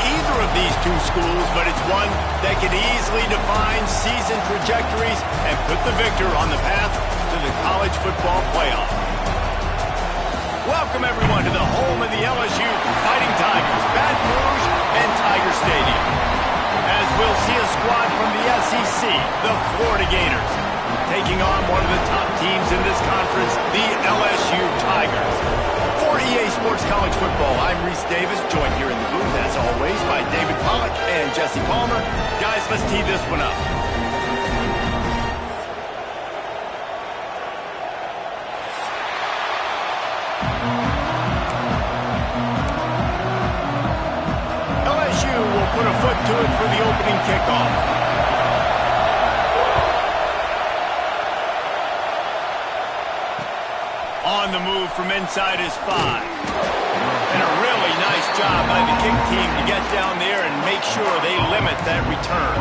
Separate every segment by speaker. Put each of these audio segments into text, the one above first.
Speaker 1: either of these two schools, but it's one that can easily define season trajectories and put the victor on the path to the college football playoff. Welcome, everyone, to the home of the LSU Fighting Tigers, Baton Rouge and Tiger Stadium. As we'll see a squad from the SEC, the Florida Gators, taking on one of the top teams in this conference, the LSU Tigers. For EA Sports College Football, I'm Reese Davis, joined here in the booth, as always, by David Pollack and Jesse Palmer. Guys, let's tee this one up. LSU will put a foot to it for the opening kickoff. On the move from inside his 5. And a really nice job by the kick team to get down there and make sure they limit that return.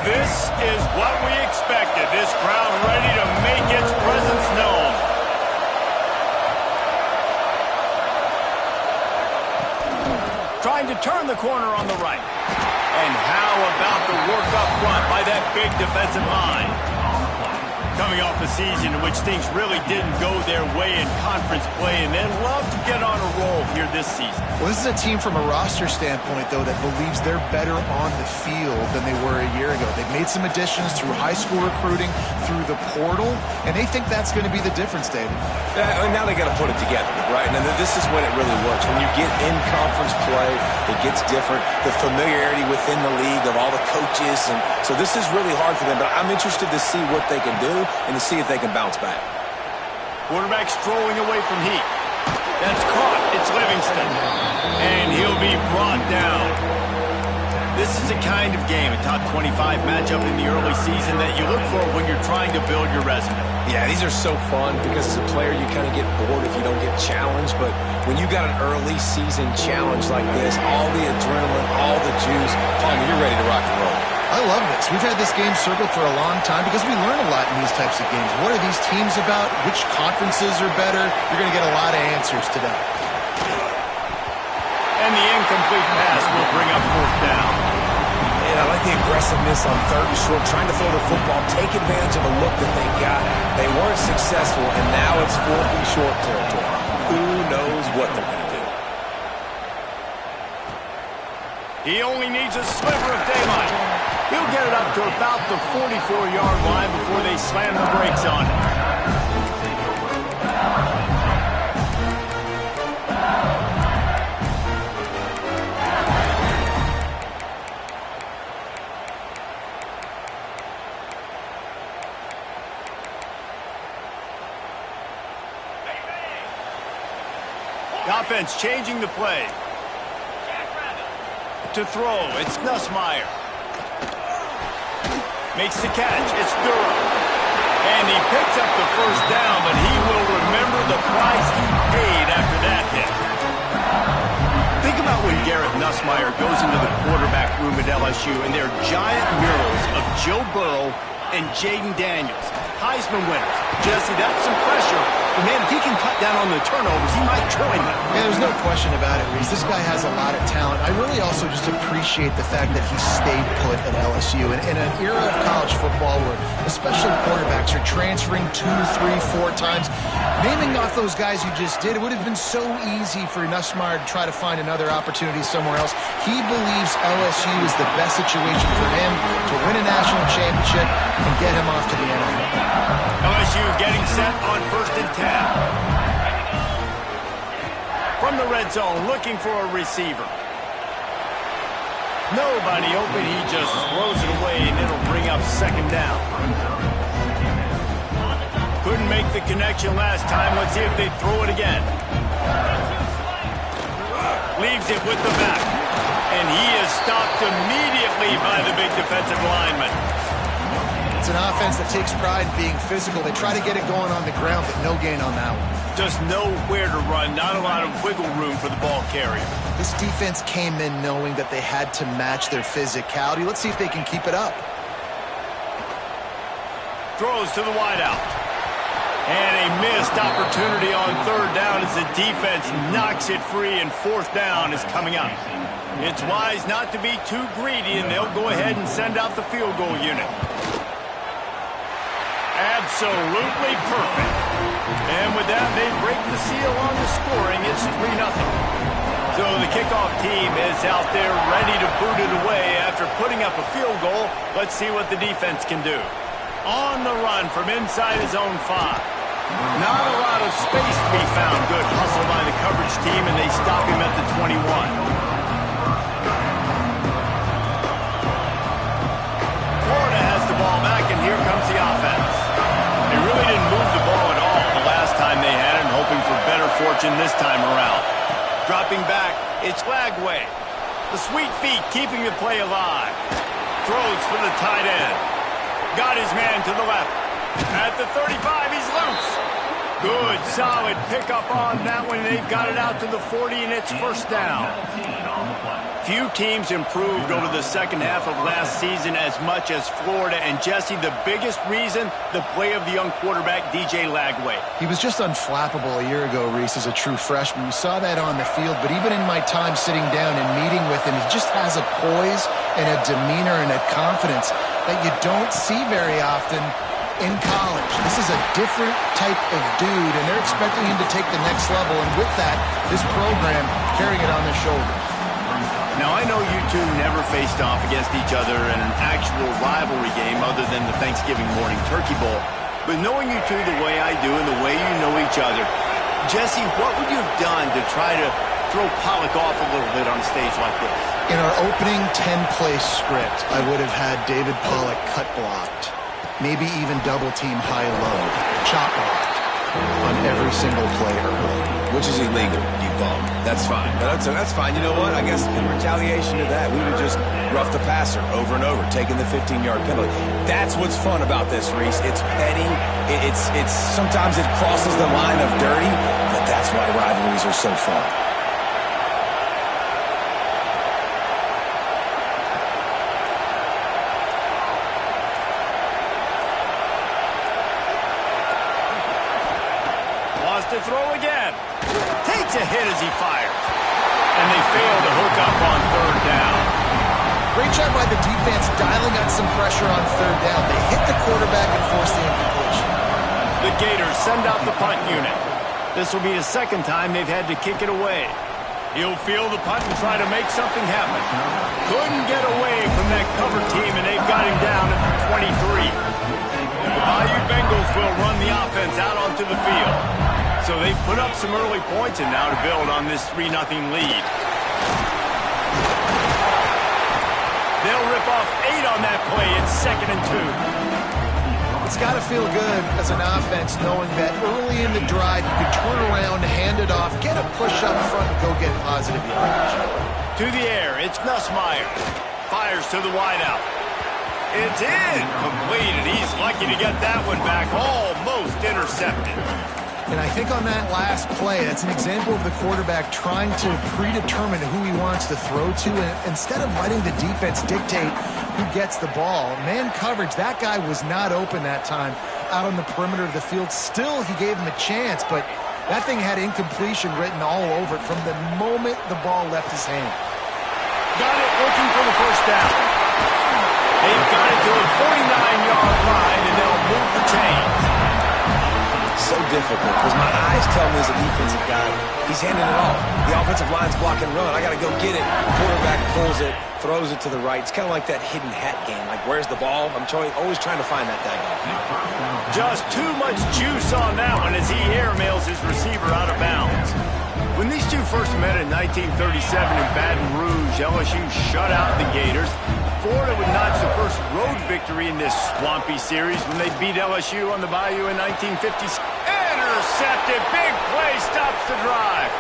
Speaker 1: This is what we expected. This crowd ready to make its presence known. Trying to turn the corner on the right. And how about the work up front by that big defensive line? Coming off a season in which things really didn't go their way in conference play, and then love to get on a roll here this season.
Speaker 2: Well, this is a team from a roster standpoint, though, that believes they're better on the field than they were a year ago. They've made some additions through high school recruiting, through the portal, and they think that's going to be the difference, David.
Speaker 3: And now they got to put it together, right? And this is when it really works. When you get in conference play, it gets different. The familiarity within the league of all the coaches, and so this is really hard for them. But I'm interested to see what they can do and to see if they can bounce back.
Speaker 1: Quarterback strolling away from heat. That's caught. It's Livingston. And he'll be brought down. This is a kind of game, a top 25 matchup in the early season that you look for when you're trying to build your resume.
Speaker 3: Yeah, these are so fun because as a player you kind of get bored if you don't get challenged. But when you got an early season challenge like this, all the adrenaline, all the juice, Palmer, you're ready to rock and roll.
Speaker 2: I love this. We've had this game circled for a long time because we learn a lot in these types of games. What are these teams about? Which conferences are better? You're going to get a lot of answers today.
Speaker 1: And the incomplete pass will bring up 4th down.
Speaker 3: And I like the aggressiveness on 3rd and short, trying to throw the football, take advantage of a look that they got. They weren't successful, and now it's 4th and short territory. Who knows what they're going to do?
Speaker 1: He only needs a sliver of daylight. He'll get it up to about the 44-yard line before they slam the brakes on it. The offense changing the play. To throw, it's Nussmeier. Makes the catch, it's Durham. And he picks up the 1st down, but he will remember the price he paid after that hit. Think about when Garrett Nussmeier goes into the quarterback room at LSU and there are giant murals of Joe Burrow and Jaden Daniels, Heisman winners. Jesse, that's some pressure. But man, if he can cut down on the turnovers, he might join them.
Speaker 2: Yeah, there's no question about it, Reese. This guy has a lot of talent. I really also just appreciate the fact that he stayed put at LSU. And in an era of college football where especially quarterbacks are transferring 2, 3, 4 times, naming off those guys you just did, it would have been so easy for Nussmeier to try to find another opportunity somewhere else. He believes LSU is the best situation for him to win a national championship and get him off to the NFL.
Speaker 1: LSU getting set on 1st and 10. From the red zone, looking for a receiver. Nobody open, he just throws it away, and it'll bring up 2nd down. Couldn't make the connection last time. Let's see if they throw it again. Leaves it with the back. And he is stopped immediately by the big defensive lineman.
Speaker 2: It's an offense that takes pride in being physical. They try to get it going on the ground, but no gain on that one.
Speaker 1: Just nowhere to run, not a lot of wiggle room for the ball carrier.
Speaker 2: This defense came in knowing that they had to match their physicality. Let's see if they can keep it up.
Speaker 1: Throws to the wideout. And a missed opportunity on third down as the defense knocks it free, and fourth down is coming up. It's wise not to be too greedy, and they'll go ahead and send out the field goal unit. Absolutely perfect. And with that, they break the seal on the scoring. It's 3-0. So the kickoff team is out there ready to boot it away after putting up a field goal. Let's see what the defense can do. On the run from inside his own 5. Not a lot of space to be found. Good hustle by the coverage team, and they stop him at the 21. Florida has the ball back, and here comes the offense. They really didn't move the ball at all the last time they had it, hoping for better fortune this time around. Dropping back, it's Lagway. The sweet feet keeping the play alive. Throws for the tight end. Got his man to the left. At the 35, he's loose. Good, solid pickup on that one. They've got it out to the 40, and it's first down. Few teams improved over the second half of last season as much as Florida. And, Jesse, the biggest reason, the play of the young quarterback, DJ Lagway.
Speaker 2: He was just unflappable a year ago, Reese, as a true freshman. We saw that on the field, but even in my time sitting down and meeting with him, he just has a poise and a demeanor and a confidence that you don't see very often in college. This is a different type of dude, and they're expecting him to take the next level, and with that, this program carrying it on their shoulders.
Speaker 1: Now, I know you two never faced off against each other in an actual rivalry game other than the Thanksgiving morning Turkey Bowl, but knowing you two the way I do and the way you know each other, Jesse, what would you have done to try to throw Pollock off a little bit on a stage like this?
Speaker 2: In our opening 10-play script, I would have had David Pollock cut blocked. Maybe even double team high-low, chop blocked on every single play early.
Speaker 3: Which is illegal, you bum. That's fine. That's fine. You know what? I guess in retaliation to that, we would have just roughed the passer over and over, taking the 15-yard penalty. That's what's fun about this, Reese. It's petty. It's sometimes it crosses the line of dirty, but that's why rivalries are so fun.
Speaker 1: To throw again. Takes a hit as he fires. And they fail to hook up on third down.
Speaker 2: Great job by the defense dialing out some pressure on third down. They hit the quarterback and forced the incompletion.
Speaker 1: The Gators send out the punt unit. This will be the second time they've had to kick it away. He'll field the punt and try to make something happen. Couldn't get away from that cover team, and they've got him down at the 23. The Bayou Bengals will run the offense out onto the field. So they've put up some early points and now to build on this 3-0 lead. They'll rip off 8 on that play. It's 2nd and 2.
Speaker 2: It's got to feel good as an offense knowing that early in the drive you can turn around, hand it off, get a push up front, and go get positive yardage.
Speaker 1: To the air, it's Nussmeier. Fires to the wideout. It's in. Completed. He's lucky to get that one back. Almost intercepted.
Speaker 2: And I think on that last play, that's an example of the quarterback trying to predetermine who he wants to throw to, and instead of letting the defense dictate who gets the ball. Man coverage, that guy was not open that time out on the perimeter of the field. Still, he gave him a chance, but that thing had incompletion written all over it from the moment the ball left his hand.
Speaker 1: Got it, looking for the first down. They've got it to a 49-yard line, and they'll move the chains.
Speaker 3: So difficult because my eyes tell me as a defensive guy, he's handing it off. The offensive line's block and run. I got to go get it. The quarterback pulls it, throws it to the right. It's kind of like that hidden hat game. Like, where's the ball? I'm always trying to find that daggone thing.
Speaker 1: Just too much juice on that one as he airmails his receiver out of bounds. When these two first met in 1937 in Baton Rouge, LSU shut out the Gators. Florida would notch the first road victory in this swampy series when they beat LSU on the Bayou in 1956. Intercepted. Big play stops the drive.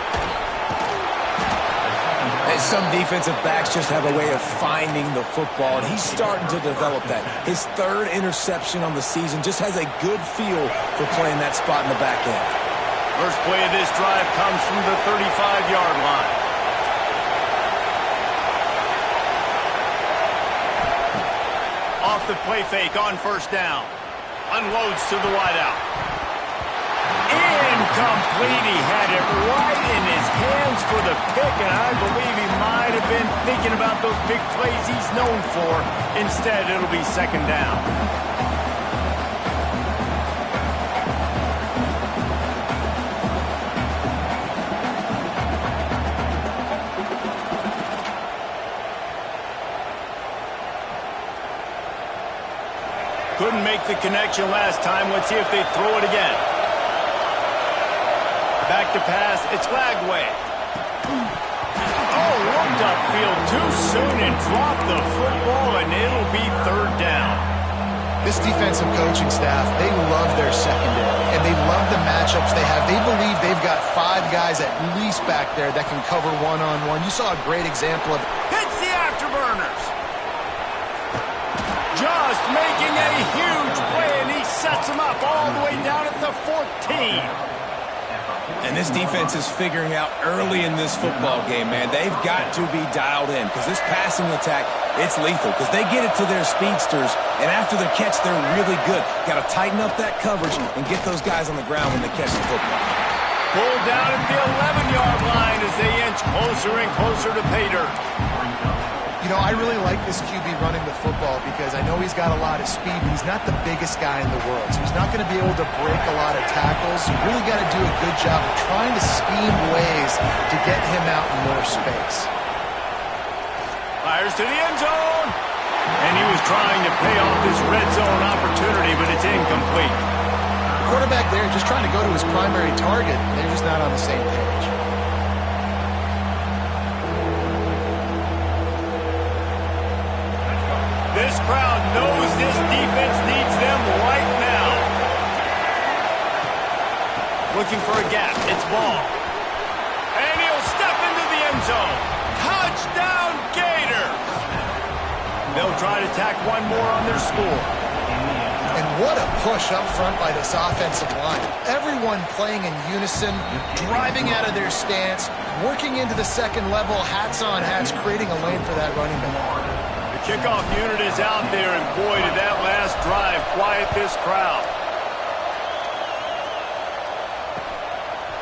Speaker 3: And some defensive backs just have a way of finding the football, and he's starting to develop that. His third interception on the season just has a good feel for playing that spot in the back end.
Speaker 1: First play of this drive comes from the 35-yard line. Off the play fake on first down. Unloads to the wideout. Incomplete. He had it right in his hands for the pick, and I believe he might have been thinking about those big plays he's known for. Instead, it'll be second down. Couldn't make the connection last time. Let's see if they throw it again. Back to pass. It's Lagway. Oh, looked upfield too soon and dropped the football, and it'll be third down.
Speaker 2: This defensive coaching staff, they love their secondary, and they love the matchups they have. They believe they've got 5 guys at least back there that can cover one-on-one. You saw a great example of it.
Speaker 1: Hits the afterburners. Just making a huge play, and he sets him up all the way down at the 14.
Speaker 3: And this defense is figuring out early in this football game, man. They've got to be dialed in because this passing attack, it's lethal because they get it to their speedsters, and after the catch, they're really good. Got to tighten up that coverage and get those guys on the ground when they catch the football.
Speaker 1: Pulled down at the 11-yard line as they inch closer and closer to pay dirt.
Speaker 2: You know, I really like this QB running the football because I know he's got a lot of speed, but he's not the biggest guy in the world. So he's not going to be able to break a lot of tackles. You really got to do a good job of trying to scheme ways to get him out in more space.
Speaker 1: Fires to the end zone. And he was trying to pay off this red zone opportunity, but it's incomplete.
Speaker 2: Quarterback there just trying to go to his primary target. They're just not on the same page.
Speaker 1: This crowd knows this defense needs them right now. Looking for a gap. It's Ball. And he'll step into the end zone. Touchdown, Gators! They'll try to tack one more on their score.
Speaker 2: And what a push up front by this offensive line. Everyone playing in unison, driving out of their stance, working into the second level, hats on hats, creating a lane for that running back.
Speaker 1: The kickoff unit is out there, and boy, did that last drive quiet this crowd.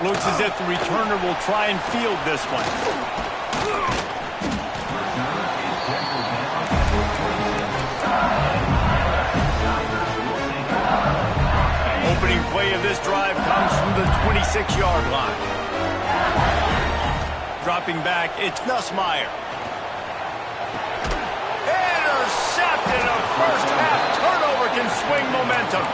Speaker 1: Looks as if the returner will try and field this one. Opening play of this drive comes from the 26-yard line. Dropping back, it's Nussmeier. Intercepted. A first-half turnover can swing momentum.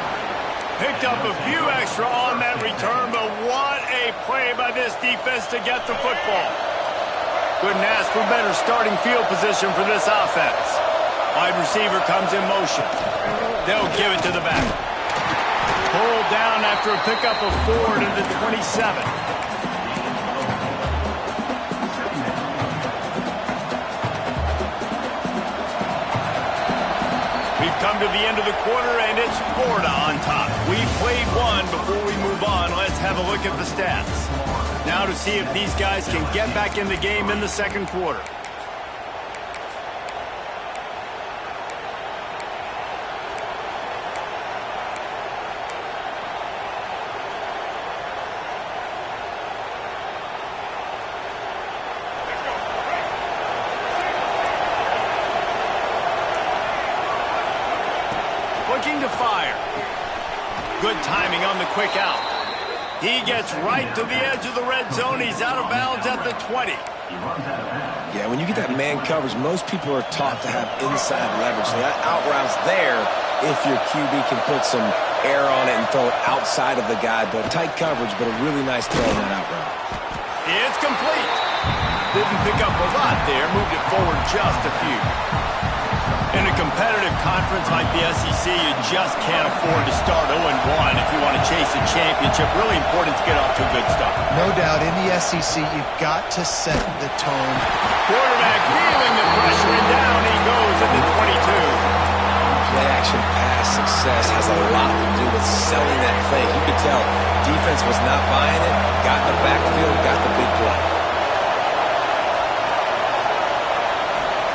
Speaker 1: Picked up a few extra on that return, but what a play by this defense to get the football. Couldn't ask for better starting field position for this offense. Wide receiver comes in motion. They'll give it to the back. Pulled down after a pickup of 4 to the 27. We've come to the end of the quarter, and it's Florida on top. We played one before we move on. Let's have a look at the stats. Now to see if these guys can get back in the game in the second quarter. Looking to fire. Good timing on the quick out. He gets right to the edge of the red zone. He's out of bounds at the 20.
Speaker 3: Yeah, when you get that man coverage, most people are taught to have inside leverage. So that out route's there if your QB can put some air on it and throw it outside of the guy. But tight coverage, but a really nice throw on that out route.
Speaker 1: It's complete. Didn't pick up a lot there. Moved it forward just a few. And a a competitive conference like the SEC, you just can't afford to start 0-1 if you want to chase a championship. Really important to get off to a good start.
Speaker 2: No doubt, in the SEC, you've got to set the tone.
Speaker 1: Quarterback feeling the pressure, and down he goes at the 22.
Speaker 3: Play-action pass success has a lot to do with selling that fake. You could tell defense was not buying it, got in the backfield, got the big play.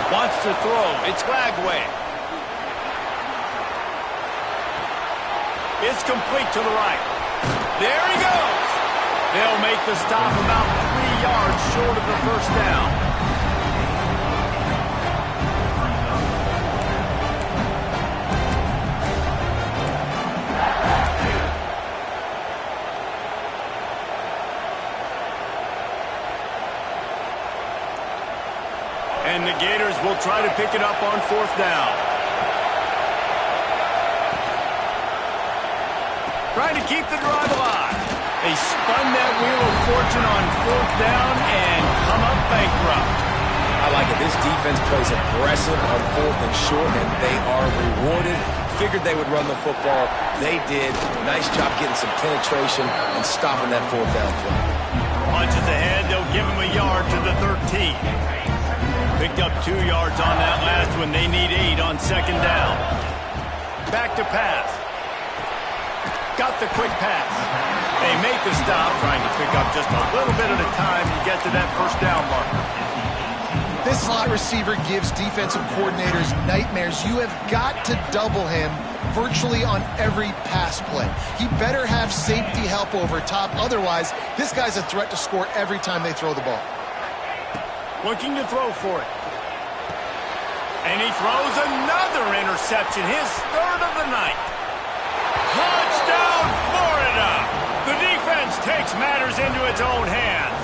Speaker 1: Wants to throw. It's Lagway. It's complete to the right. There he goes. They'll make the stop about 3 yards short of the first down. And the Gators will try to pick it up on 4th down. Trying to keep the drive alive. They spun that wheel of fortune on 4th down and come up bankrupt.
Speaker 3: I like it. This defense plays aggressive on 4th and short, and they are rewarded. Figured they would run the football. They did. Nice job getting some penetration and stopping that 4th down play.
Speaker 1: Punches ahead. They'll give him a yard to the 13. Picked up 2 yards on that last one. They need 8 on 2nd down. Back to pass. Got the quick pass. They make the stop, trying to pick up just a little bit at a time to get to that first down marker.
Speaker 2: This slot receiver gives defensive coordinators nightmares. You have got to double him virtually on every pass play. He better have safety help over top. Otherwise, this guy's a threat to score every time they throw the ball.
Speaker 1: Looking to throw for it. And he throws another interception, his 3rd of the night. Touchdown, Florida! The defense takes matters into its own hands.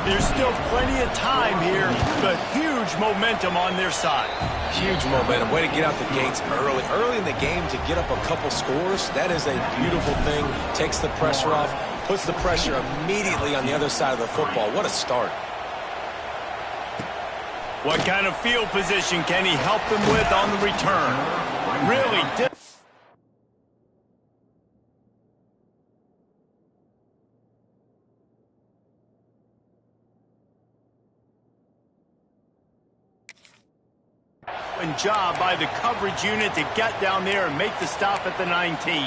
Speaker 1: There's still plenty of time here, but huge momentum on their side.
Speaker 3: Huge momentum. Way to get out the gates early. Early in the game to get up a couple scores, that is a beautiful thing. Takes the pressure off, puts the pressure immediately on the other side of the football. What a start.
Speaker 1: What kind of field position can he help them with on the return? Really job by the coverage unit to get down there and make the stop at the 19.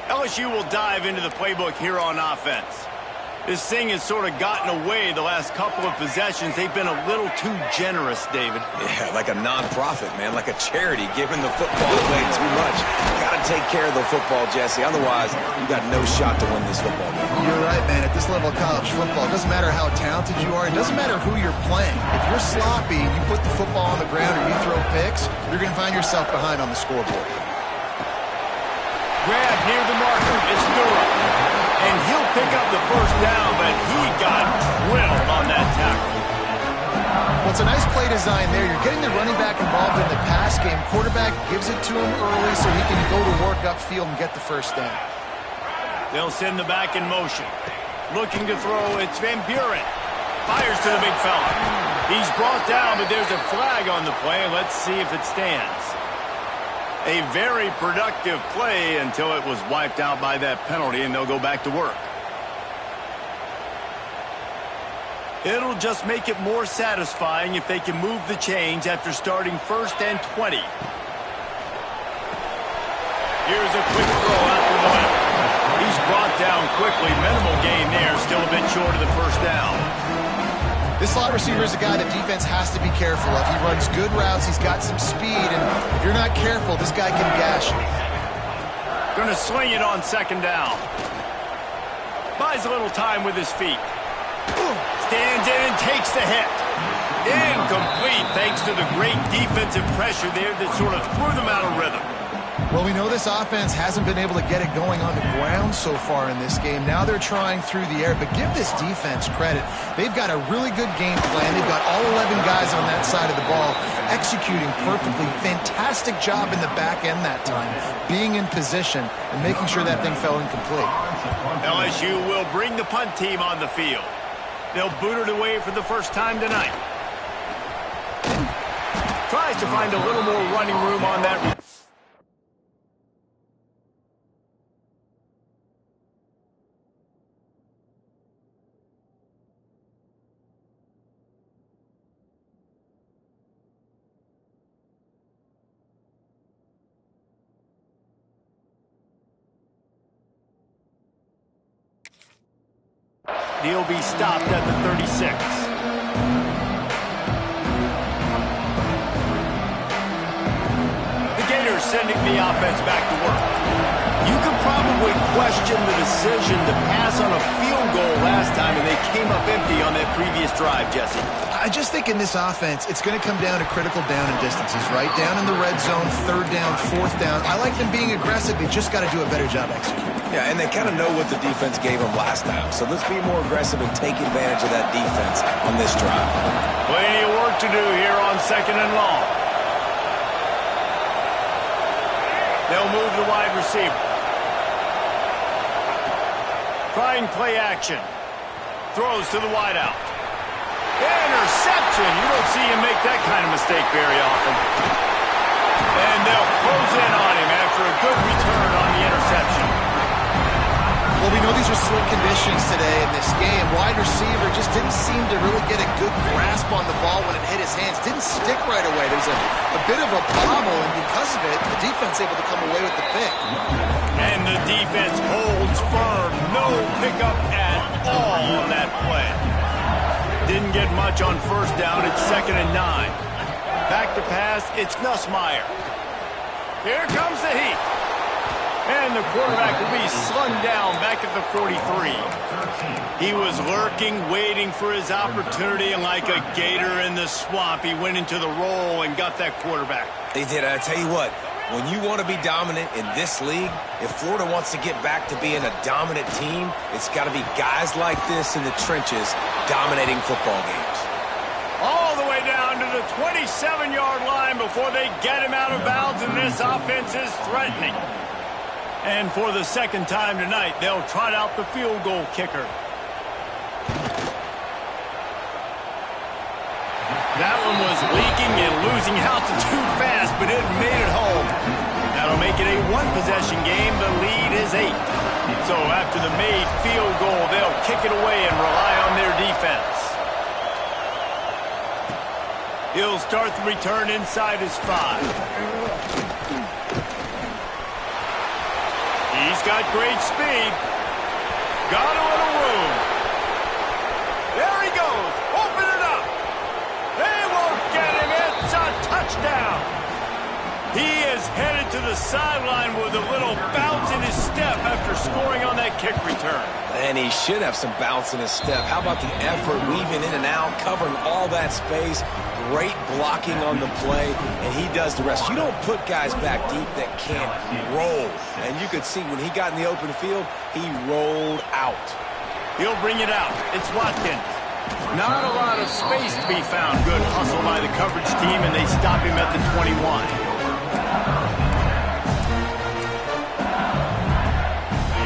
Speaker 1: LSU will dive into the playbook here on offense. This thing has sort of gotten away the last couple of possessions. They've been a little too generous, David.
Speaker 3: Yeah, like a non-profit, man, like a charity, giving the football away too much. Got to take care of the football, Jesse. Otherwise, you got no shot to win this football game.
Speaker 2: You're right, man. At this level of college football, it doesn't matter how talented you are. It doesn't matter who you're playing. If you're sloppy and you put the football on the ground or you throw picks, you're going to find yourself behind on the scoreboard.
Speaker 1: Grab near the marker. It's Durham. And he'll pick up the first down, but he got drilled on that tackle.
Speaker 2: Well, it's a nice play design there. You're getting the running back involved in the pass game. Quarterback gives it to him early so he can go to work upfield and get the first down.
Speaker 1: They'll send the back in motion. Looking to throw, it's Van Buren. Fires to the big fella. He's brought down, but there's a flag on the play. Let's see if it stands. A very productive play until it was wiped out by that penalty, and they'll go back to work. It'll just make it more satisfying if they can move the chains after starting 1st and 20. Here's a quick throw out to the left. He's brought down quickly. Minimal gain there, still a bit short of the first down.
Speaker 2: This slot receiver is a guy the defense has to be careful of. He runs good routes. He's got some speed, and if you're not careful, this guy can gash you.
Speaker 1: Going to swing it on 2nd down. Buys a little time with his feet. Stands in and takes the hit. Incomplete thanks to the great defensive pressure there that sort of threw them out of rhythm.
Speaker 2: Well, we know this offense hasn't been able to get it going on the ground so far in this game. Now they're trying through the air, but give this defense credit. They've got a really good game plan. They've got all 11 guys on that side of the ball executing perfectly. Fantastic job in the back end that time, being in position and making sure that thing fell incomplete.
Speaker 1: LSU will bring the punt team on the field. They'll boot it away for the first time tonight. Tries to find a little more running room on that. He'll be stopped at the 36. The Gators sending the offense back to work. You could probably question the decision to pass on a field goal last time, and they came up empty on that previous drive, Jesse.
Speaker 2: I just think in this offense, it's going to come down to critical down and distances, right? Down in the red zone, third down, fourth down. I like them being aggressive. They just got to do a better job executing.
Speaker 3: Yeah, and they kind of know what the defense gave them last time. So let's be more aggressive and take advantage of that defense on this drive.
Speaker 1: Plenty of work to do here on 2nd and long. They'll move the wide receiver. Trying play action. Throws to the wideout. Interception. You don't see him make that kind of mistake very often. And they'll close in on him after a good return on the interception.
Speaker 2: Well, we know these are slick conditions today in this game. Wide receiver just didn't seem to really get a good grasp on the ball when it hit his hands. Didn't stick right away. There was a bit of a bobble, and because of it, the defense able to come away with the pick.
Speaker 1: And the defense holds firm. No pickup at all on that play. Didn't get much on first down. It's 2nd and 9. Back to pass. It's Nussmeier. Here comes the heat. And the quarterback will be slung down back at the 43. He was lurking, waiting for his opportunity, and like a gator in the swamp, he went into the roll and got that quarterback.
Speaker 3: They did. I tell you what, when you want to be dominant in this league, if Florida wants to get back to being a dominant team, it's got to be guys like this in the trenches dominating football games.
Speaker 1: All the way down to the 27-yard line before they get him out of bounds, and this offense is threatening. And for the second time tonight, they'll trot out the field goal kicker. That one was leaking and losing altitude fast, but it made it home. That'll make it a one-possession game. The lead is 8. So after the made field goal, they'll kick it away and rely on their defense. He'll start the return inside his 5. He's got great speed. Got a little room. There he goes. Open it up. They won't get him. It's a touchdown. He is headed to the sideline with a little bounce in his step after scoring on that kick return.
Speaker 3: And he should have some bounce in his step. How about the effort, weaving in and out, covering all that space. Great blocking on the play, and he does the rest. You don't put guys back deep that can't roll. And you could see when he got in the open field, he rolled out.
Speaker 1: He'll bring it out. It's Watkins. Not a lot of space to be found. Good hustle by the coverage team, and they stop him at the 21.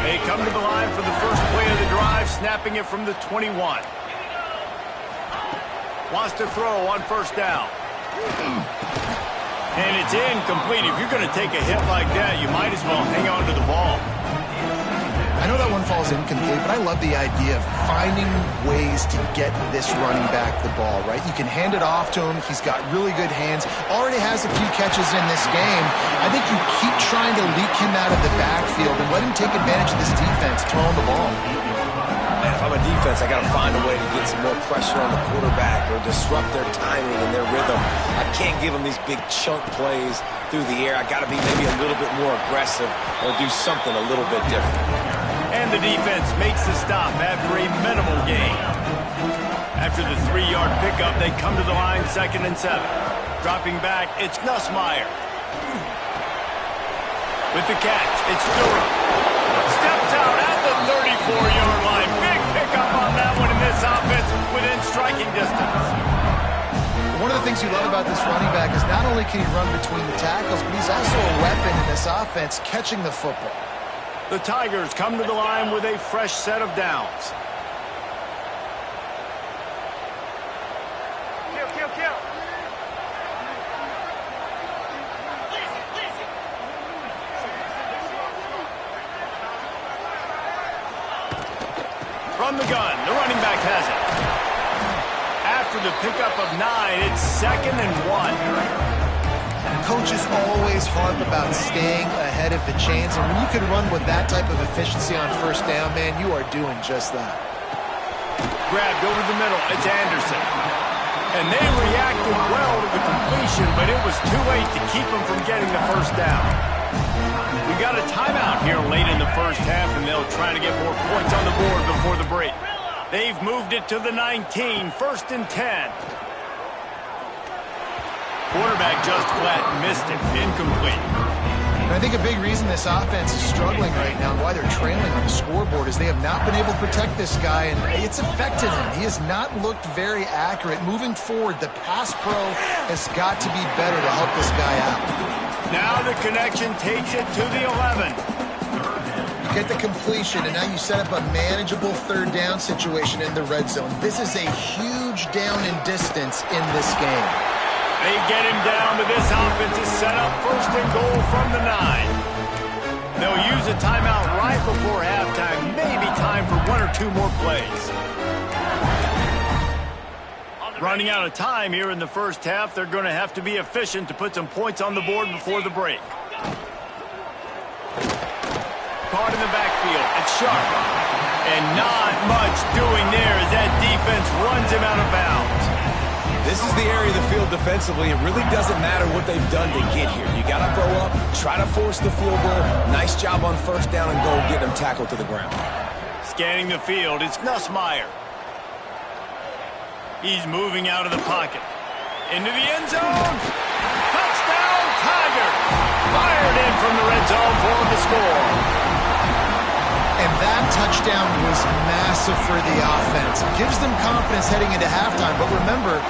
Speaker 1: They come to the line for the first play of the drive, snapping it from the 21. Wants to throw on first down. And it's incomplete. If you're going to take a hit like that, you might as well hang on to the ball.
Speaker 2: I know that one falls incomplete, but I love the idea of finding ways to get this running back the ball, right? You can hand it off to him. He's got really good hands. Already has a few catches in this game. I think you keep trying to leak him out of the backfield and let him take advantage of this defense throwing the ball.
Speaker 3: Man, if I'm a defense, I got to find a way to get some more pressure on the quarterback or disrupt their timing and their rhythm. I can't give them these big chunk plays through the air. I got to be maybe a little bit more aggressive or do something a little bit different.
Speaker 1: And the defense makes the stop after a minimal gain. After the 3-yard pickup, they come to the line 2nd and 7. Dropping back, it's Nussmeier. With the catch, it's Durham. Steps out at the 34-yard line. Big pickup on that one in this offense within striking distance.
Speaker 2: One of the things you love about this running back is not only can he run between the tackles, but he's also a weapon in this offense catching the football.
Speaker 1: The Tigers come to the line with a fresh set of downs. From the gun, the running back has it. After the pickup of 9, it's 2nd and 1.
Speaker 2: Coaches always harp about staying ahead of the chains, and when you can run with that type of efficiency on first down, man, you are doing just that.
Speaker 1: Grabbed over the middle, it's Anderson. And they reacted well to the completion, but it was too late to keep them from getting the first down. We got a timeout here late in the first half, and they'll try to get more points on the board before the break. They've moved it to the 19, 1st and 10. Quarterback just flat missed it, incomplete.
Speaker 2: And I think a big reason this offense is struggling right now and why they're trailing on the scoreboard is they have not been able to protect this guy, and it's affected him. He has not looked very accurate. Moving forward, the pass pro has got to be better to help this guy out.
Speaker 1: Now the connection takes it to the 11.
Speaker 2: You get the completion, and now you set up a manageable 3rd down situation in the red zone. This is a huge down in distance in this game.
Speaker 1: They get him down, but this offense is set up 1st and goal from the 9. They'll use a timeout right before halftime. Maybe time for 1 or 2 more plays. Running out of time here in the first half. They're going to have to be efficient to put some points on the board before the break. Caught in the backfield. It's Sharp. And not much doing there as that defense runs him out of bounds.
Speaker 3: This is the area of the field defensively. It really doesn't matter what they've done to get here. You got to go up, try to force the field goal. Nice job on first down and goal, getting them tackled to the ground.
Speaker 1: Scanning the field, it's Nussmeier. He's moving out of the pocket. Into the end zone. Touchdown, Tiger. Fired in from the red zone for the score.
Speaker 2: And that touchdown was massive for the offense. It gives them confidence heading into halftime. But remember,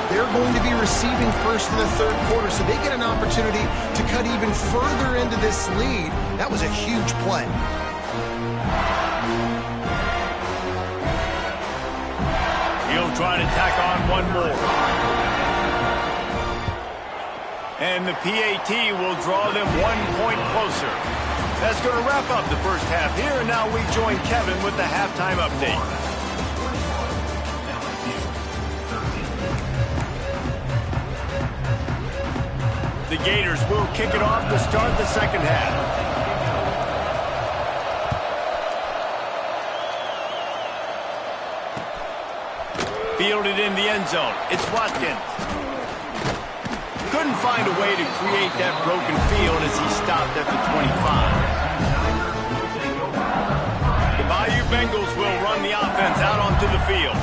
Speaker 2: they're going to be receiving first in the 3rd quarter, so they get an opportunity to cut even further into this lead. That was a huge play.
Speaker 1: He'll try to tack on 1 more. And the PAT will draw them 1 point closer. That's going to wrap up the first half here, and now we join Kevin with the halftime update. The Gators will kick it off to start the second half. Fielded in the end zone. It's Watkins. Couldn't find a way to create that broken field as he stopped at the 25. The Bayou Bengals will run the offense out onto the field.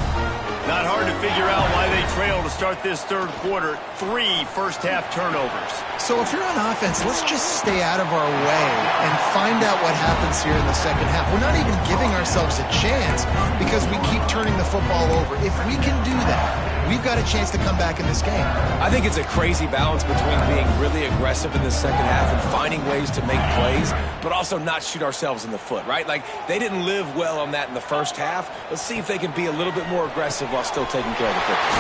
Speaker 1: Not hard to figure out why they trail to start this 3rd quarter. 3 first-half turnovers.
Speaker 2: So if you're on offense, let's just stay out of our way and find out what happens here in the second half. We're not even giving ourselves a chance because we keep turning the football over. If we can do that, we've got a chance to come back in this game.
Speaker 3: I think it's a crazy balance between being really aggressive in the second half and finding ways to make plays, but also not shoot ourselves in the foot, right? Like, they didn't live well on that in the first half. Let's see if they can be a little bit more aggressive while still taking care of the football.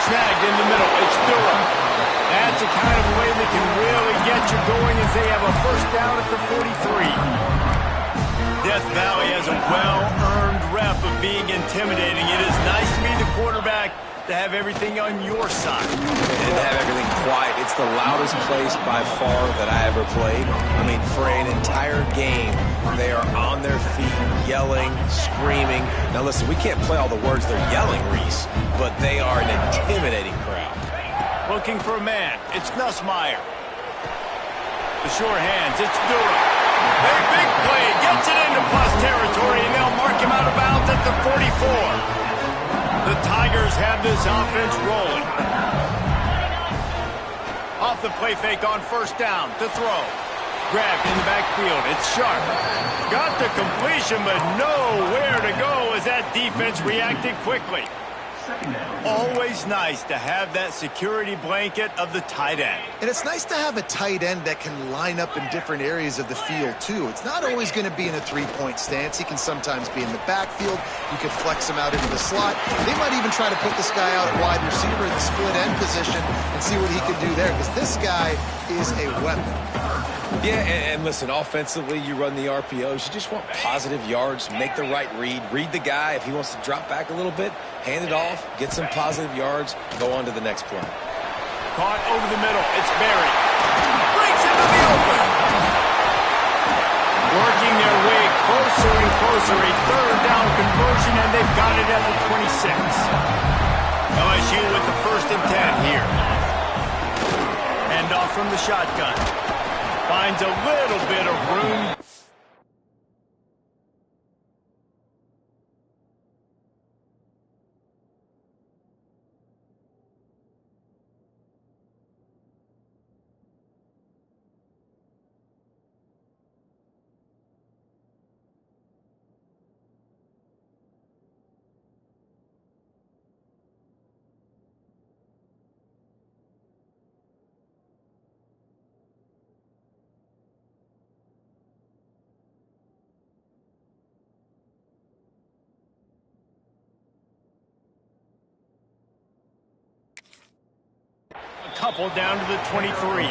Speaker 1: Snagged in the middle. It's Durham. That's the kind of way that can really get you going as they have a first down at the 43. Death Valley has a well-earned rep of being intimidating. It is nice to be the quarterback to have everything on your side.
Speaker 3: And to have everything quiet. It's the loudest place by far that I ever played. I mean, for an entire game, they are on their feet, yelling, screaming. Now listen, we can't play all the words they're yelling, Reese, but they are an intimidating crowd.
Speaker 1: Looking for a man. It's Nussmeier. The sure hands. It's Durham. Big play. Gets it into plus territory, and they'll mark him out of bounds at the 44. The Tigers have this offense rolling. Off the play fake on first down to throw. Grabbed in the backfield. It's Sharp. Got the completion, but nowhere to go as that defense reacted quickly. Always always nice to have that security blanket of the tight end.
Speaker 2: And it's nice to have a tight end that can line up in different areas of the field, too. It's not always going to be in a three-point stance. He can sometimes be in the backfield. You can flex him out into the slot. They might even try to put this guy out at wide receiver in the split end position and see what he can do there, because this guy is a weapon.
Speaker 3: Yeah, and listen, offensively, you run the RPOs. You just want positive yards, make the right read the guy. If he wants to drop back a little bit, hand it off, get some positive yards, go on to the next play.
Speaker 1: Caught over the middle. It's Berry. Breaks into the open. Working their way closer and closer. A third down conversion, and they've got it at the 26. LSU with the 1st and 10 here. Hand off from the shotgun. Finds a little bit of room. Couple down to the 23.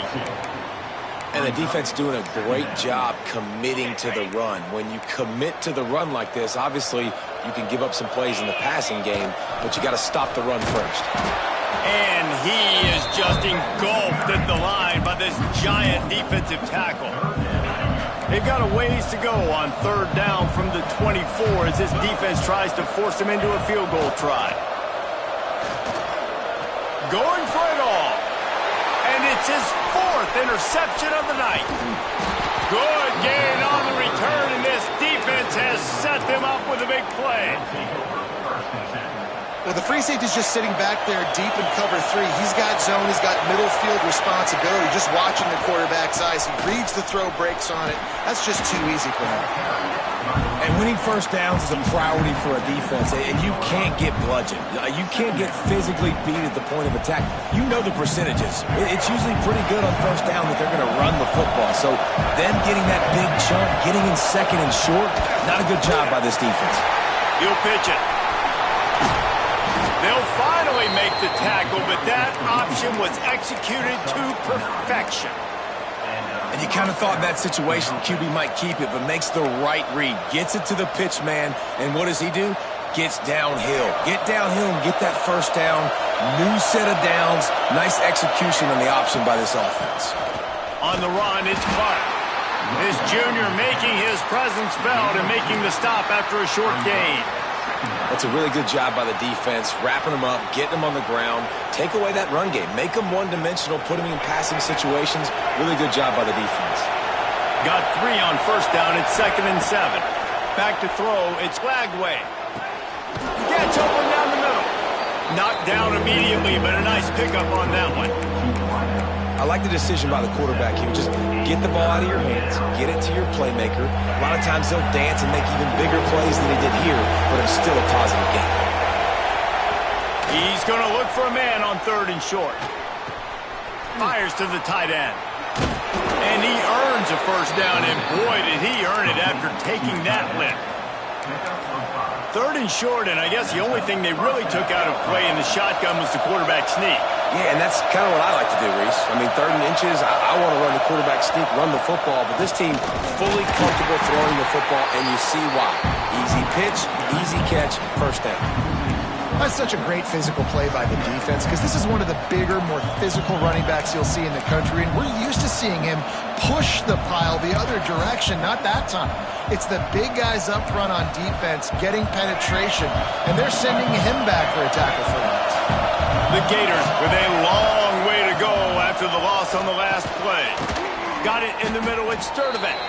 Speaker 3: And the defense doing a great job committing to the run. When you commit to the run like this, obviously you can give up some plays in the passing game, but you got to stop the run first.
Speaker 1: And he is just engulfed at the line by this giant defensive tackle. They've got a ways to go on 3rd down from the 24 as this defense tries to force him into a field goal try. Going for it all. And it's his 4th interception of the night. Good gain on the return, and this defense has set them up with a big play.
Speaker 2: Well, the free safety's just sitting back there deep in cover 3. He's got zone. He's got middle field responsibility. Just watching the quarterback's eyes. He reads the throw, breaks on it. That's just too easy for him.
Speaker 3: And winning 1st downs is a priority for a defense, and you can't get bludgeoned. You can't get physically beat at the point of attack. You know the percentages. It's usually pretty good on 1st down that they're going to run the football. So them getting that big chunk, getting in 2nd and short, not a good job by this defense.
Speaker 1: He'll pitch it. They'll finally make the tackle, but that option was executed to perfection.
Speaker 3: And you kind of thought in that situation QB might keep it, but makes the right read. Gets it to the pitch man, and what does he do? Gets downhill. Get downhill and get that 1st down. New set of downs. Nice execution on the option by this offense.
Speaker 1: On the run, it's Clark. This junior making his presence felt and making the stop after a short gain.
Speaker 3: That's a really good job by the defense, wrapping them up, getting them on the ground, take away that run game, make them one-dimensional, put them in passing situations. Really good job by the defense.
Speaker 1: Got 3 on 1st down. It's 2nd and 7. Back to throw. It's Lagway. Gets open down the middle. Knocked down immediately, but a nice pickup on that one.
Speaker 3: I like the decision by the quarterback here. Just get the ball out of your hands, get it to your playmaker. A lot of times he'll dance and make even bigger plays than he did here, but it's still a positive game.
Speaker 1: He's going to look for a man on 3rd and short. Fires to the tight end. And he earns a 1st down, and boy, did he earn it after taking that lift. 3rd and short, and I guess the only thing they really took out of play in the shotgun was the quarterback sneak.
Speaker 3: Yeah, and that's kind of what I like to do, Reese. I mean, 3rd and inches, I want to run the quarterback sneak, run the football, but this team fully comfortable throwing the football, and you see why. Easy pitch, easy catch, 1st down.
Speaker 2: That's such a great physical play by the defense, because this is one of the bigger, more physical running backs you'll see in the country, and we're used to seeing him push the pile the other direction. Not that time. It's the big guys up front on defense getting penetration, and they're sending him back for a tackle for loss.
Speaker 1: The Gators with a long way to go after the loss on the last play. Got it in the middle at Sturdivant.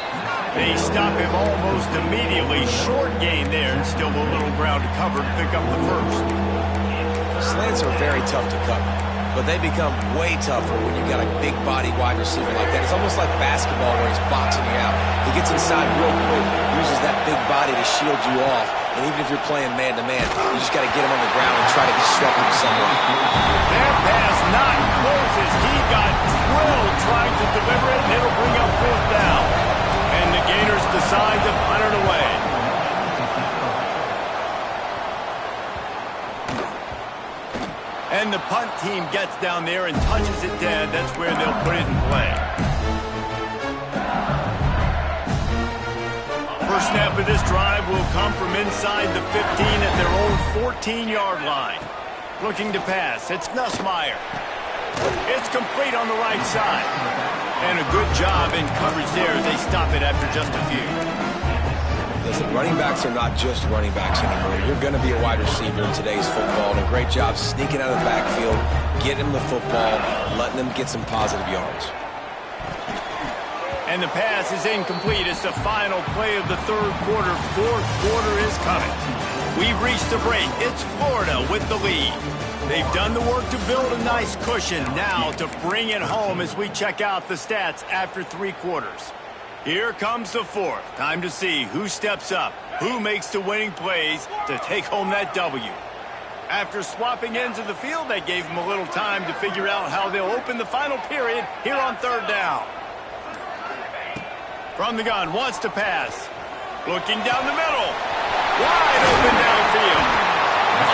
Speaker 1: They stop him almost immediately. Short gain there, and still a little ground to cover to pick up the 1st.
Speaker 3: Slants are very tough to cover, but they become way tougher when you got a big body wide receiver like that. It's almost like basketball where he's boxing you out. He gets inside real quick, uses that big body to shield you off, and even if you're playing man-to-man, you just got to get him on the ground and try to disrupt him somewhere.
Speaker 1: not close as he got drilled trying to deliver it, and it'll bring up fourth down. And the Gators decide to punt it away. And the punt team gets down there and touches it dead. That's where they'll put it in play. First snap of this drive will come from inside the 15 at their own 14-yard line. Looking to pass. It's Nussmeier. It's complete on the right side. And a good job in coverage there as they stop it after just a few.
Speaker 3: Listen, running backs are not just running backs anymore. You're going to be a wide receiver in today's football. And a great job sneaking out of the backfield, getting them the football, letting them get some positive yards.
Speaker 1: And the pass is incomplete. It's the final play of the third quarter. Fourth quarter is coming. We've reached the break. It's Florida with the lead. They've done the work to build a nice cushion. Now to bring it home as we check out the stats after 3 quarters. Here comes the fourth. Time to see who steps up, who makes the winning plays to take home that W. After swapping ends of the field, that gave them a little time to figure out how they'll open the final period here on third down. From the gun, wants to pass. Looking down the middle. Wide open downfield.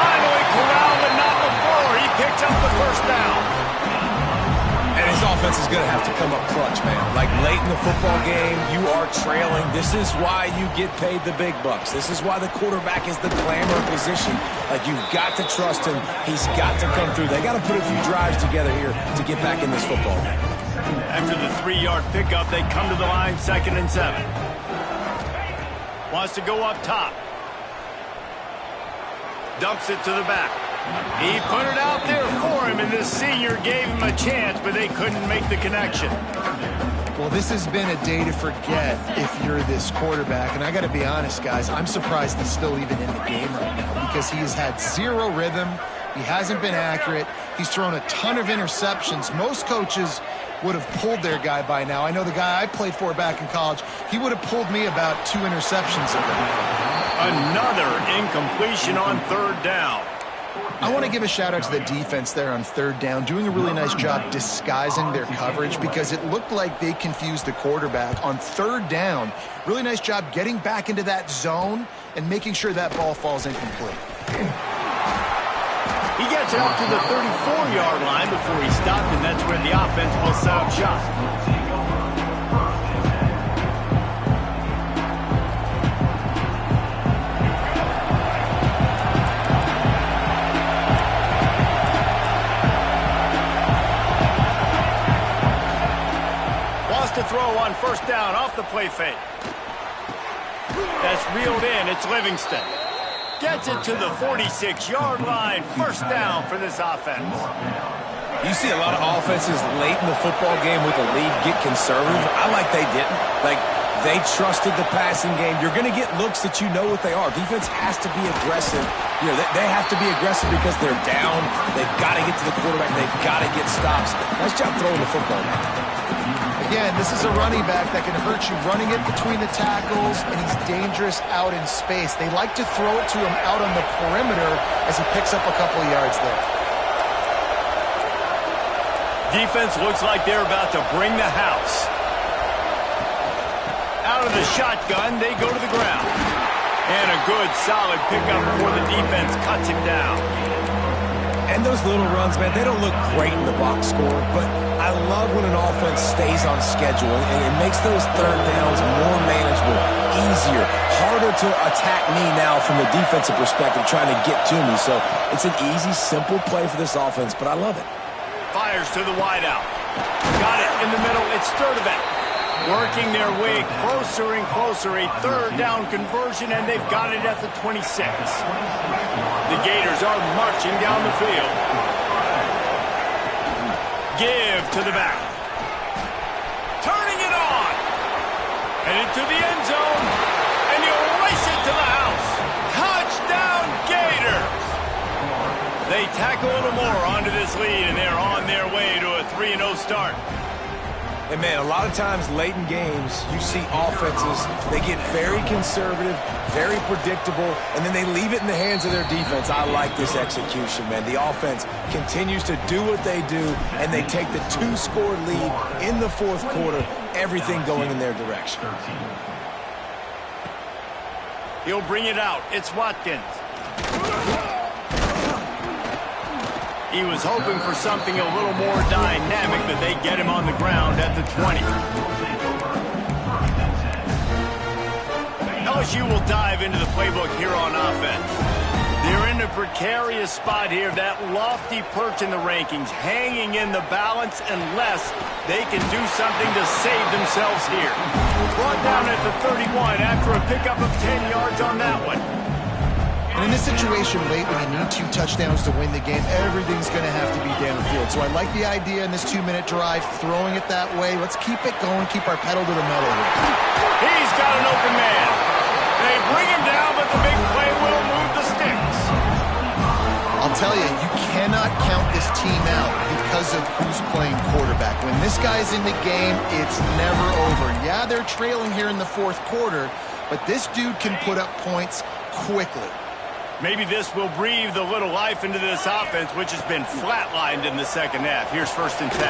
Speaker 1: Finally corralled, but not before. He picks up the first down.
Speaker 3: And his offense is going to have to come up clutch, man. Like late in the football game, you are trailing. This is why you get paid the big bucks. This is why the quarterback is the glamour position. Like, you've got to trust him. He's got to come through. They got to put a few drives together here to get back in this football game.
Speaker 1: After the 3-yard pickup, they come to the line 2nd and 7. Wants to go up top. Dumps it to the back. He put it out there for him, and this senior gave him a chance, but they couldn't make the connection.
Speaker 2: Well, this has been a day to forget if you're this quarterback. And I got to be honest, guys, I'm surprised he's still even in the game right now because he has had zero rhythm. He hasn't been accurate. He's thrown a ton of interceptions. Most coaches would have pulled their guy by now. I know the guy I played for back in college, he would have pulled me about 2 interceptions ago.
Speaker 1: Another incompletion on third down.
Speaker 2: I want to give a shout out to the defense there on third down, doing a really nice job disguising their coverage because it looked like they confused the quarterback on third down. Really nice job getting back into that zone and making sure that ball falls incomplete.
Speaker 1: He gets out to the 34-yard line before he stopped, and that's where the offense will set up shop. To throw on first down off the play fake. That's reeled in. It's Livingston. Gets it to the 46-yard line. First down for this offense.
Speaker 3: You see a lot of offenses late in the football game with a lead get conservative. I like they didn't. Like, they trusted the passing game. You're going to get looks that you know what they are. Defense has to be aggressive. You know, they have to be aggressive because they're down. They've got to get to the quarterback. They've got to get stops. Nice job throwing the football.
Speaker 2: Again, this is a running back that can hurt you running it between the tackles, and he's dangerous out in space. They like to throw it to him out on the perimeter as he picks up a couple of yards there.
Speaker 1: Defense looks like they're about to bring the house. Out of the shotgun, they go to the ground. And a good, solid pickup before the defense cuts him down.
Speaker 3: And those little runs, man, they don't look great in the box score, but I love when an offense stays on schedule, and it makes those third downs more manageable, easier, harder to attack me now from the defensive perspective trying to get to me. So it's an easy, simple play for this offense, but I love it.
Speaker 1: Fires to the wideout. Got it in the middle. It's Sturdivant. Working their way closer and closer. A third down conversion, and they've got it at the 26. The Gators are marching down the field. Give to the back. Turning it on. And into the end zone. And he'll race it to the house. Touchdown, Gators. They tack a little more onto this lead, and they're on their way to a 3-0 start.
Speaker 3: And, man, a lot of times late in games, you see offenses, they get very conservative, very predictable, and then they leave it in the hands of their defense. I like this execution, man. The offense continues to do what they do, and they take the 2-score lead in the fourth quarter, everything going in their direction.
Speaker 1: He'll bring it out. It's Watkins. He was hoping for something a little more dynamic, but they get him on the ground at the 20. LSU will dive into the playbook here on offense. They're in a precarious spot here, that lofty perch in the rankings, hanging in the balance unless they can do something to save themselves here. Brought down at the 31 after a pickup of 10 yards on that one.
Speaker 2: And in this situation late when you need 2 touchdowns to win the game, everything's going to have to be downfield. So I like the idea in this 2-minute drive, throwing it that way. Let's keep it going, keep our pedal to the metal here.
Speaker 1: He's got an open man. They bring him down, but the big play will move the sticks.
Speaker 2: I'll tell you, you cannot count this team out because of who's playing quarterback. When this guy's in the game, it's never over. Yeah, they're trailing here in the fourth quarter, but this dude can put up points quickly.
Speaker 1: Maybe this will breathe a little life into this offense, which has been flatlined in the second half. Here's 1st and 10.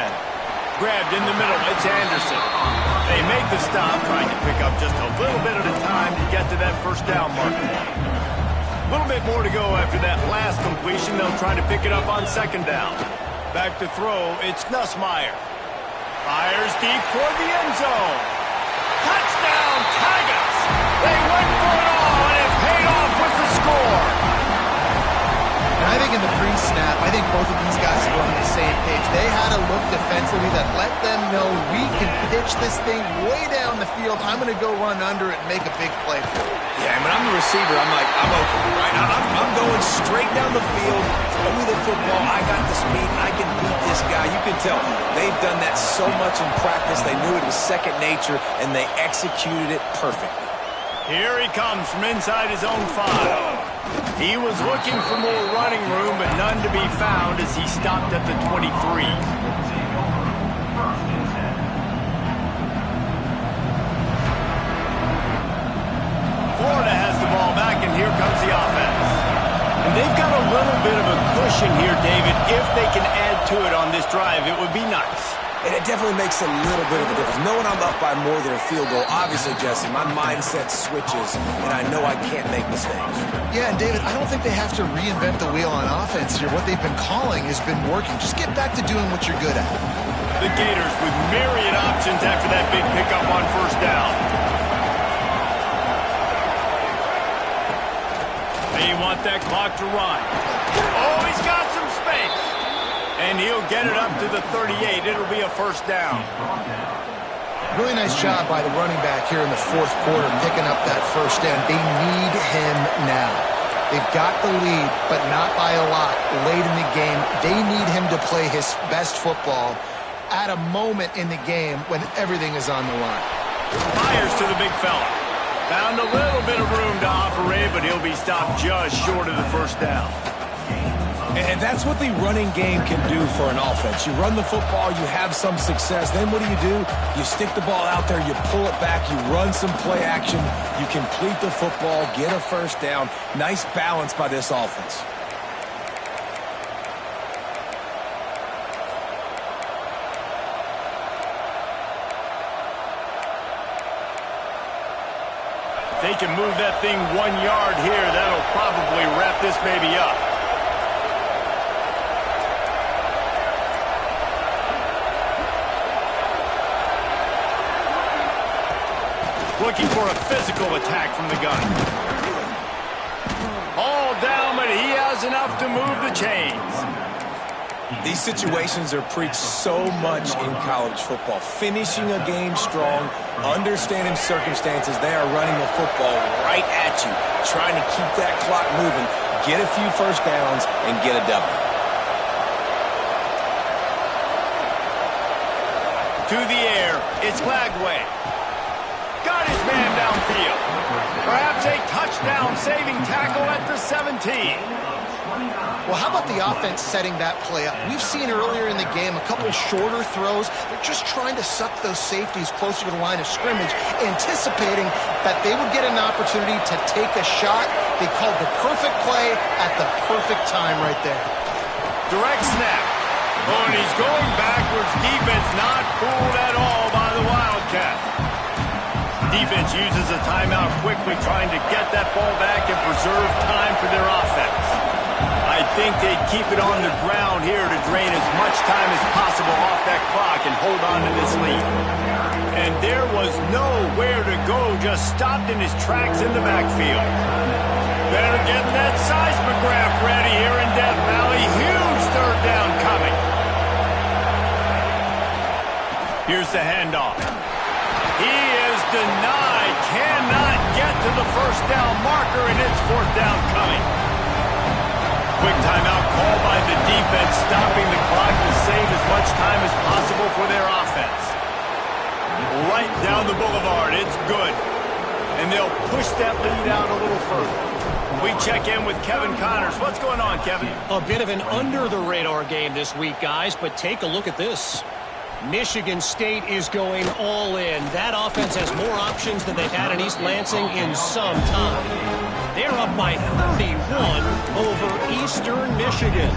Speaker 1: Grabbed in the middle. It's Anderson. They make the stop, trying to pick up just a little bit at a time to get to that first down mark. A little bit more to go after that last completion. They'll try to pick it up on 2nd down. Back to throw. It's Nussmeier. Fires deep toward the end zone. Touchdown, Tigers! They went for it all, and it paid off with the score.
Speaker 2: And I think in the pre-snap, I think both of these guys were on the same page. They had a look defensively that let them know we can pitch this thing way down the field. I'm going to go run under it and make a big play for it.
Speaker 3: Yeah, when I'm the receiver, I'm like, I'm open, right? I'm going straight down the field. Throw me the football. I got the speed. I can beat this guy. You can tell they've done that so much in practice. They knew it was second nature, and they executed it perfectly.
Speaker 1: Here he comes from inside his own 5. He was looking for more running room, but none to be found as he stopped at the 23. Florida has the ball back, and here comes the offense. And they've got a little bit of a cushion here, David. If they can add to it on this drive, it would be nice.
Speaker 3: And it definitely makes a little bit of a difference. Knowing I'm up by more than a field goal, obviously, Jesse, my mindset switches, and I know I can't make mistakes.
Speaker 2: Yeah, and David, I don't think they have to reinvent the wheel on offense here. What they've been calling has been working. Just get back to doing what you're good at.
Speaker 1: The Gators with myriad options after that big pickup on 1st down. They want that clock to run. Oh, he's got some space. And he'll get it up to the 38. It'll be a 1st down.
Speaker 2: Really nice job by the running back here in the fourth quarter, picking up that 1st down. They need him now. They've got the lead, but not by a lot late in the game. They need him to play his best football at a moment in the game when everything is on the line.
Speaker 1: Fires to the big fella. Found a little bit of room to operate, but he'll be stopped just short of the 1st down.
Speaker 3: And that's what the running game can do for an offense. You run the football, you have some success. Then what do? You stick the ball out there, you pull it back, you run some play action, you complete the football, get a 1st down. Nice balance by this offense.
Speaker 1: If they can move that thing 1 yard here, that'll probably wrap this baby up. Looking for a physical attack from the gun. All down, but he has enough to move the chains.
Speaker 3: These situations are preached so much in college football. Finishing a game strong, understanding circumstances. They are running the football right at you, trying to keep that clock moving, get a few 1st downs, and get a double.
Speaker 1: To the air, it's Lagway. Got his man downfield. Perhaps a touchdown saving tackle at the 17.
Speaker 2: Well, how about the offense setting that play up? We've seen earlier in the game a couple shorter throws. They're just trying to suck those safeties closer to the line of scrimmage, anticipating that they would get an opportunity to take a shot. They called the perfect play at the perfect time right there.
Speaker 1: Direct snap. Oh, and he's going backwards. Defense not fooled at all by the Wildcat. Defense uses a timeout quickly, trying to get that ball back and preserve time for their offense. I think they'd keep it on the ground here to drain as much time as possible off that clock and hold on to this lead. And there was nowhere to go, just stopped in his tracks in the backfield. Better get that seismograph ready here in Death Valley. Huge third down coming. Here's the handoff. He is denied, cannot get to the first down marker, and it's fourth down coming. Quick timeout call by the defense, stopping the clock to save as much time as possible for their offense. Right down the boulevard, it's good. And they'll push that lead out a little further. We check in with Kevin Connors. What's going on, Kevin?
Speaker 4: A bit of an under-the-radar game this week, guys, but take a look at this. Michigan State is going all in. That offense has more options than they've had in East Lansing in some time. They're up by 31 over Eastern Michigan.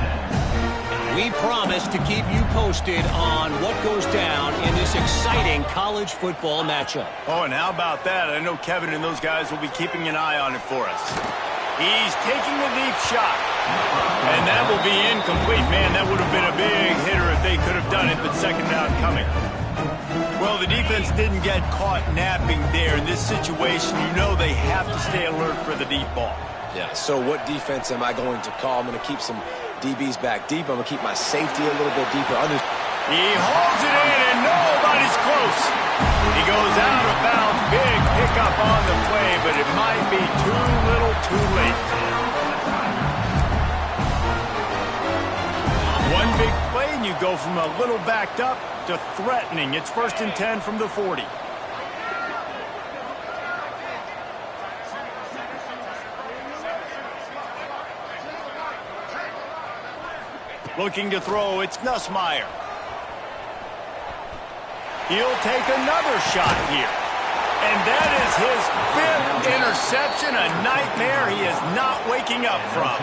Speaker 4: We promise to keep you posted on what goes down in this exciting college football matchup.
Speaker 1: Oh, and how about that? I know Kevin and those guys will be keeping an eye on it for us. He's taking the deep shot. And that will be incomplete. Man, that would have been a big hitter if they could have done it, but second down coming. Well, the defense didn't get caught napping there. In this situation, you know they have to stay alert for the deep ball.
Speaker 3: Yeah, so what defense am I going to call? I'm going to keep some DBs back deep. I'm going to keep my safety a little bit deeper.
Speaker 1: He holds it in, and nobody's close. He goes out of bounds. Big pickup on the play, but it might be too little too late. One big play, and you go from a little backed up to threatening. It's 1st and 10 from the 40. Looking to throw, it's Nussmeier. He'll take another shot here. And that is his 5th interception, a nightmare he is not waking up from.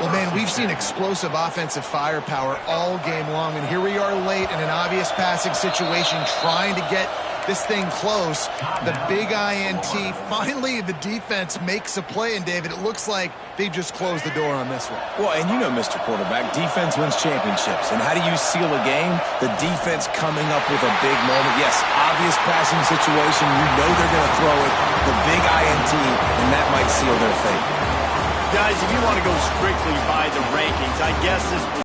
Speaker 2: Well, man, we've seen explosive offensive firepower all game long, and here we are late in an obvious passing situation trying to get this thing close. The big INT, finally the defense makes a play, and David, it looks like they just closed the door on this one.
Speaker 3: Well, and you know, Mr. Quarterback, defense wins championships. And how do you seal a game? The defense coming up with a big moment. Yes, obvious passing situation. You know they're going to throw it. The big INT, and that might seal their fate.
Speaker 1: Guys, if you want to go strictly by the rankings, I guess this